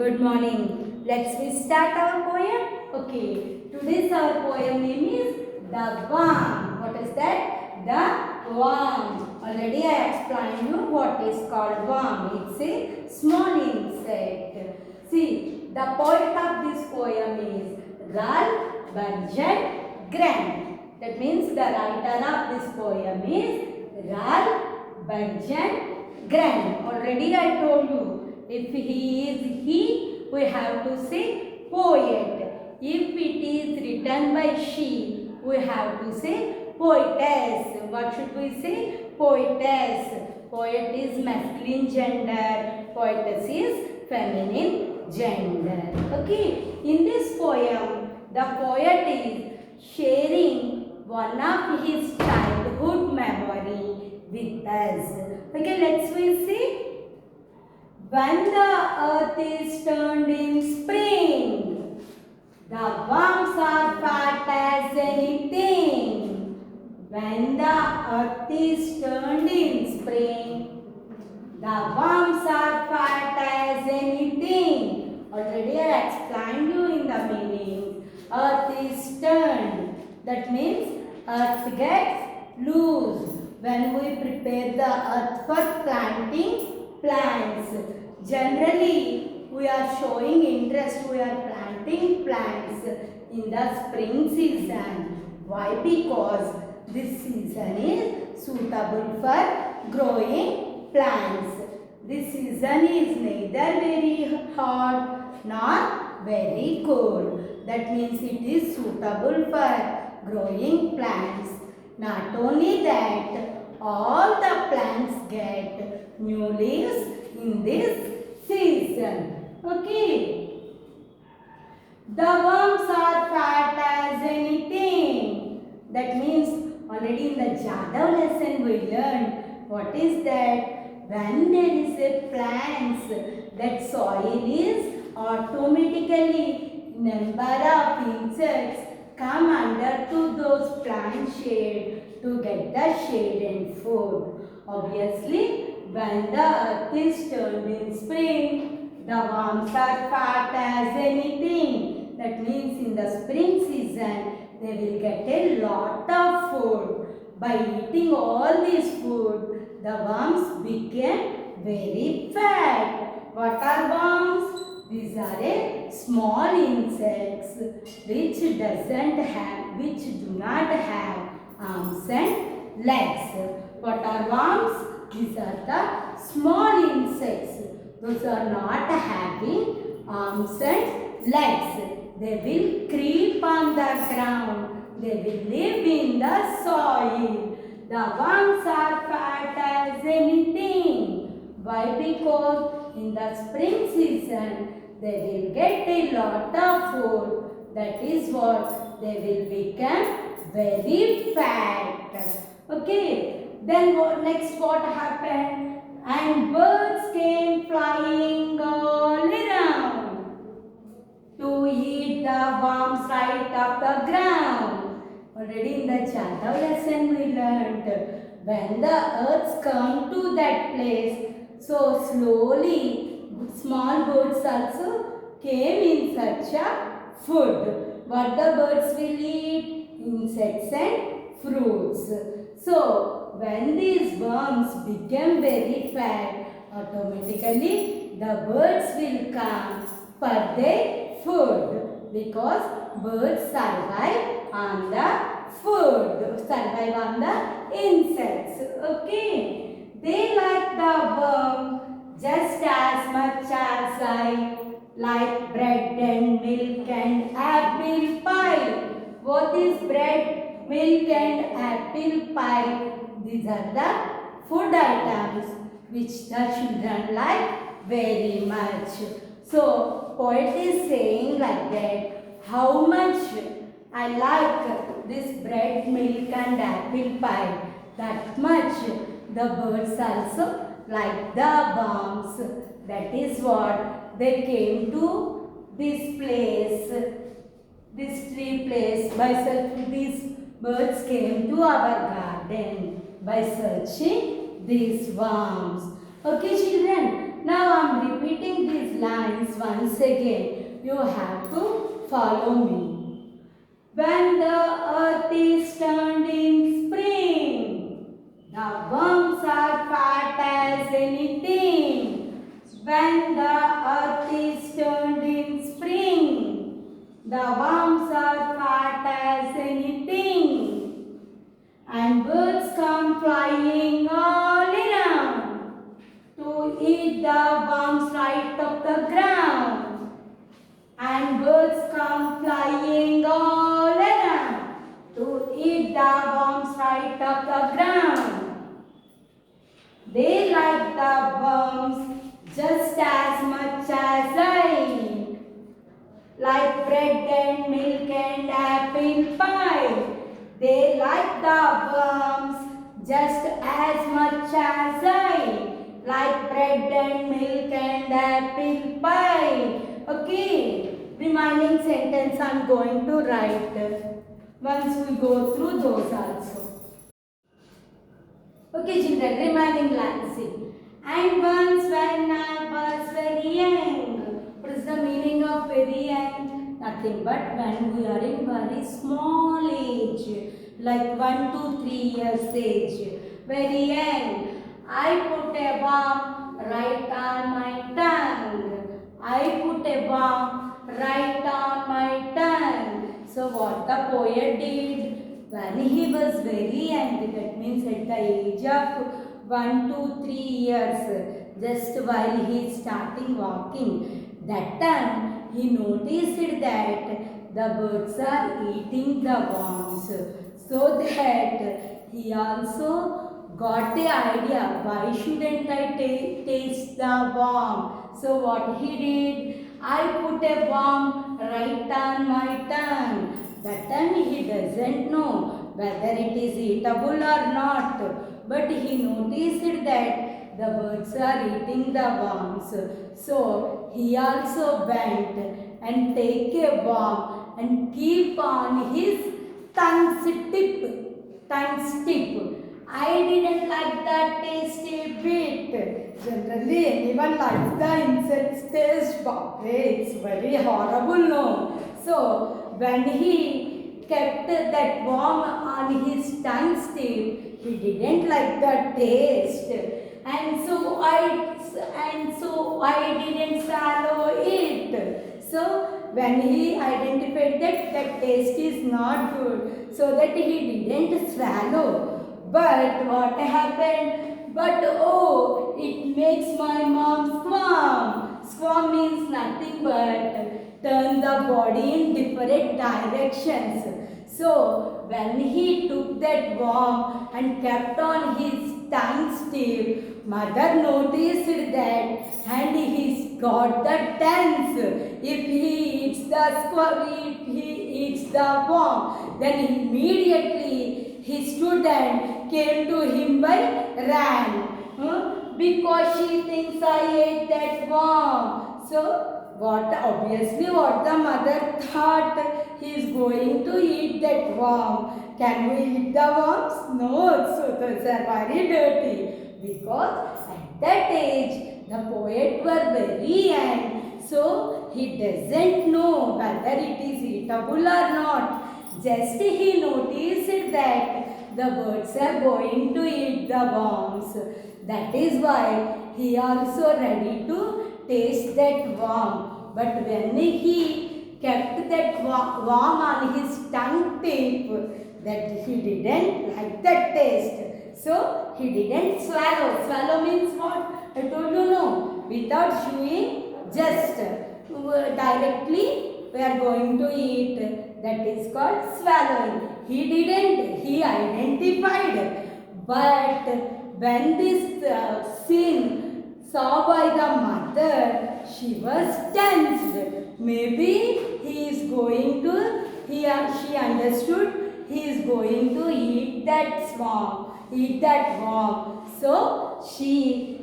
Good morning. Let's we start our poem. Okay. Today's our poem name is The Worm. What is that? The worm. Already I explained you what is called worm. It's a small insect. See, the poet of this poem is Ralph Burton Grant. That means the writer of this poem is Ralph Burton Grant. Already I told you. If he is he, we have to say poet. If it is written by she, we have to say poetess. What should we say? Poetess. Poet is masculine gender. Poetess is feminine gender. Okay. In this poem, the poet is sharing one of his childhood memory with us. Okay, let's we see. When the earth is turned in spring, the worms are fat as anything. When the earth is turned in spring, the worms are fat as anything. Already I explained you in the meaning. Earth is turned. That means earth gets loose when we prepare the earth for planting plants. Generally, we are showing interest, we are planting plants in the spring season. Why? Because this season is suitable for growing plants. This season is neither very hot nor very cold. That means it is suitable for growing plants. Not only that, all the plants get new leaves in this season. Okay. The worms are fat as anything. That means already in the Jadav lesson we learned what is that when there is a plant, that soil is automatically number of insects come under to those plant shade to get the shade and food. Obviously, when the earth is turned in spring, the worms are fat as anything. That means in the spring season, they will get a lot of food. By eating all this food, the worms became very fat. What are worms? These are a small insects which do not have arms and legs. What are worms? These are the small insects. Those are not having arms and legs. They will creep on the ground. They will live in the soil. The worms are fat as anything. Why? Because in the spring season, they will get a lot of food. That is what they will become very fat. Okay. Then next what happened? And birds came flying all around to eat the worms right off the ground. Already in the Jadav lesson we learned when the earths come to that place, so slowly small birds also came in search of food. What the birds will eat? Insects and fruits. So, when these worms become very fat, automatically the birds will come for their food because birds survive on the food, survive on the insects. Okay, they like the worm just as much as I like bread and milk and apple pie. What is bread, milk and apple pie? These are the food items which the children like very much. So, poet is saying like that, how much I like this bread, milk and apple pie. That much the birds also like the worms. That is what they came to this place, this tree place. These birds came to our garden by searching these worms. Okay children, now I am repeating these lines once again. You have to follow me. When the earth is turned in spring, the worms are fat as anything. When the earth is turned in spring, the worms are fat as anything. And birds come flying all around to eat the worms right off the ground. And birds come flying all around to eat the worms right off the ground. They like the worms just as much as I, like bread and milk and apple pie. They like the worms just as much as I, like bread and milk and apple pie. Okay, remaining sentence I am going to write once we go through those also. Okay children, remaining lines. And once when I was very young. What is the meaning of very young? Nothing but when we are in very small age, like 1 to 3 years age, very young. I put a worm right on my tongue. I put a worm right on my tongue. So what the poet did when he was very young, that means at the age of 1 to 3 years, just while he is starting walking, that time he noticed that the birds are eating the worms. So that he also got the idea, why shouldn't I taste the worm? So what he did, I put a worm right on my tongue. That time he doesn't know whether it is eatable or not, but he noticed that the birds are eating the worms. So he also went and take a worm and keep on his tongue's tip. I didn't like that taste a bit. Generally, anyone likes the insect's taste, but it's very horrible, no? So, when he kept that worm on his tongue's tip, he didn't like the taste. And so I didn't swallow it. So, when he identified that the taste is not good, so that he didn't swallow. But what happened? But oh, it makes my mom squirm. Squirm means nothing but turn the body in different directions. So when he took that worm and kept on his tongue's tip, mother noticed that and he got the tense. If he eats the worm, then immediately he stood and came to him by ran. Because she thinks I ate that worm. So obviously what the mother thought, he is going to eat that worm. Can we eat the worms? No, so those are very dirty. Because at that age the poet were very young, so he doesn't know whether it is eatable or not. Just he noticed that the birds are going to eat the worms. That is why he also ready to taste that worm. But when he kept that worm on his tongue tip, that he didn't like that taste. So he didn't swallow. Swallow means what? I told you, no. Without chewing, just directly we are going to eat. That is called swallowing. He didn't. He identified. But when this scene saw by the mother, she was tensed. Maybe he is going to, she understood he is going to eat that worm. So she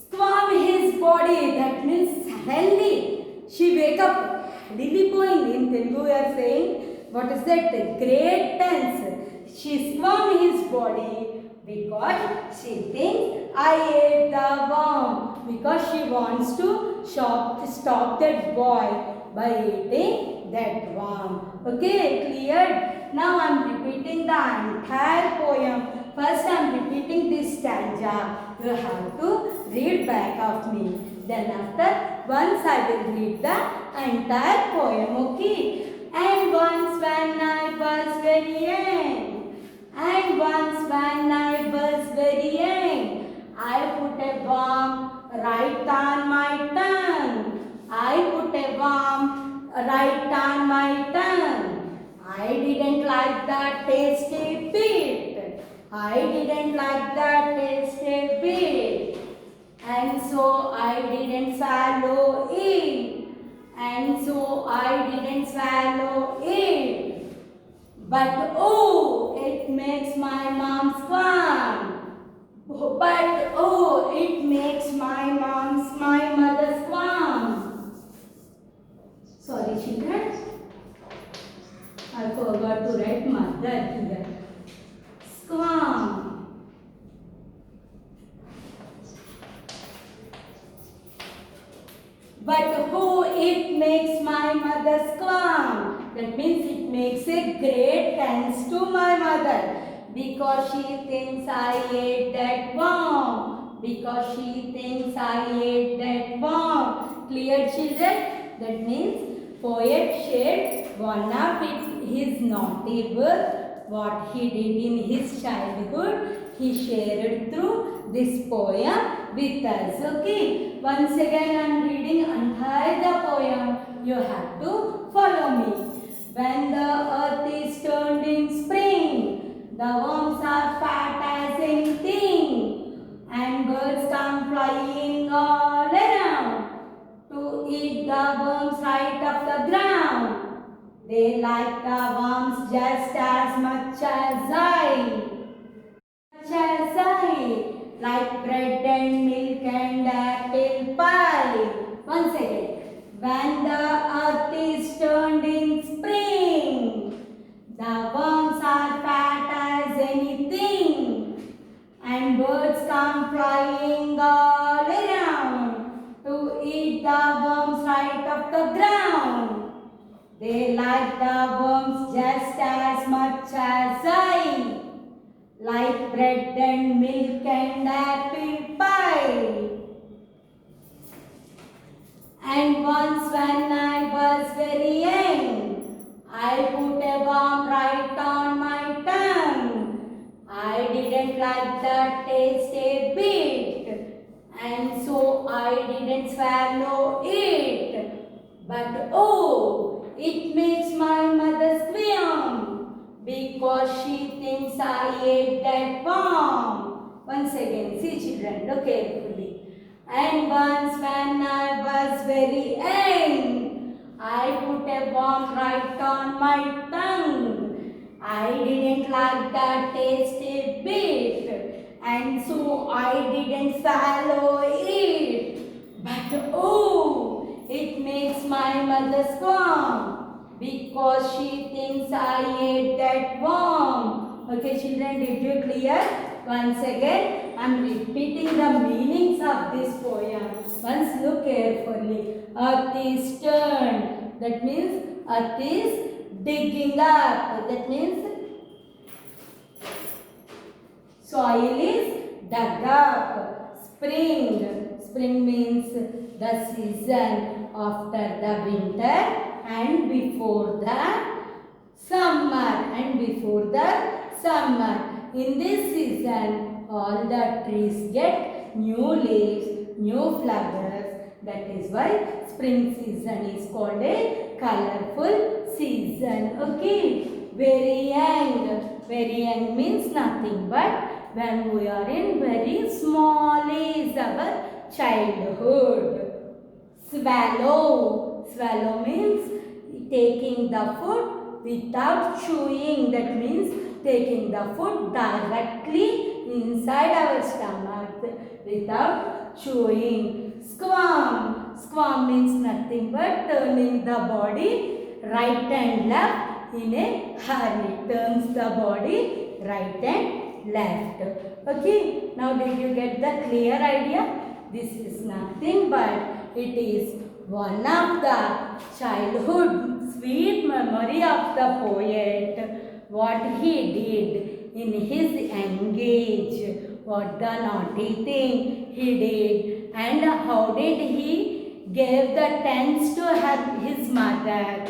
squirmed his body. That means suddenly she wake up. Dillipoing in Telugu we are saying, what is that? Great tense. She squirmed his body because she thinks I ate the worm, because she wants to stop that boy by eating that worm. Okay, clear? Now I am repeating the entire poem. First I am repeating this stanza. You have to read back of me. Then after, once I will read the entire poem. Okay? And once when I was very young, and once when I was very young, I put a worm right on my tongue. I put a worm right on my tongue. I didn't like the tasty bit. I didn't like the tasty bit. And so I didn't swallow it. And so I didn't swallow it. But oh, it makes my mom squirm. But oh, it makes my mother squirm. Sorry, children. I forgot to write mother here. Squirm. But oh, it makes my mother squirm. That means it makes a great thanks to my mother. Because she thinks I ate that worm. Because she thinks I ate that worm. Clear, children? That means poet shared one of his naughty work, what he did in his childhood. He shared through this poem with us. Okay. Once again I am reading entire the poem. You have to follow me. When the earth is turned in spring, the worms are fat as anything, and birds come flying all around to eat the worms right off the ground. They like the worms just as much as I like bread and milk and apple pie. Once again. When the earth is turned in spring, the worms are fat as anything, and birds come flying all around to eat the worms right off the ground. They like the worms just as much as I like bread and milk and apple pie. And once when I was very young, I put a worm right on my tongue. I didn't like the taste a bit, and so I didn't swallow it. But oh, it makes my mother squirm, because she thinks I ate that worm. Once again, see children, look carefully. And once when I was very young, I put a worm right on my tongue. I didn't like the taste a bit, and so I didn't swallow it. But oh, it makes my mother squirm, because she thinks I ate that worm. Okay children, did you clear? Once again, I am repeating the meanings of this poem. Once look carefully. Earth is turned. That means earth is digging up. That means soil is dug up. Spring. Spring means the season after the winter and before the summer. In this season, all the trees get new leaves, new flowers. That is why spring season is called a colorful season. Okay. Very young means nothing but when we are in very small age, our childhood. Swallow means taking the food without chewing. That means taking the food directly inside our stomach without chewing. Squirm means nothing but turning the body right and left in a hurry. Turns the body right and left. Okay. Now did you get the clear idea? This is nothing but It is one of the childhood sweet memory of the poet. What he did in his engage, what the naughty thing he did, and how did he gave the thanks to his mother.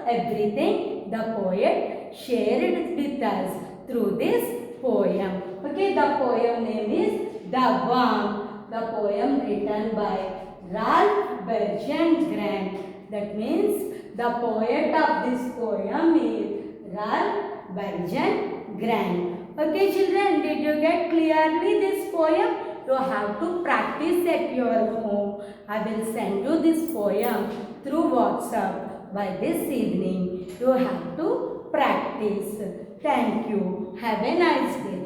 Everything the poet shared with us through this poem. Okay, the poem name is The Worm. The poem written by Ralph Bergen Grant. That means the poet of this poem is Ralph Bergen Grant. Okay children, did you get clearly this poem? You have to practice at your home. I will send you this poem through WhatsApp by this evening. You have to practice. Thank you. Have a nice day.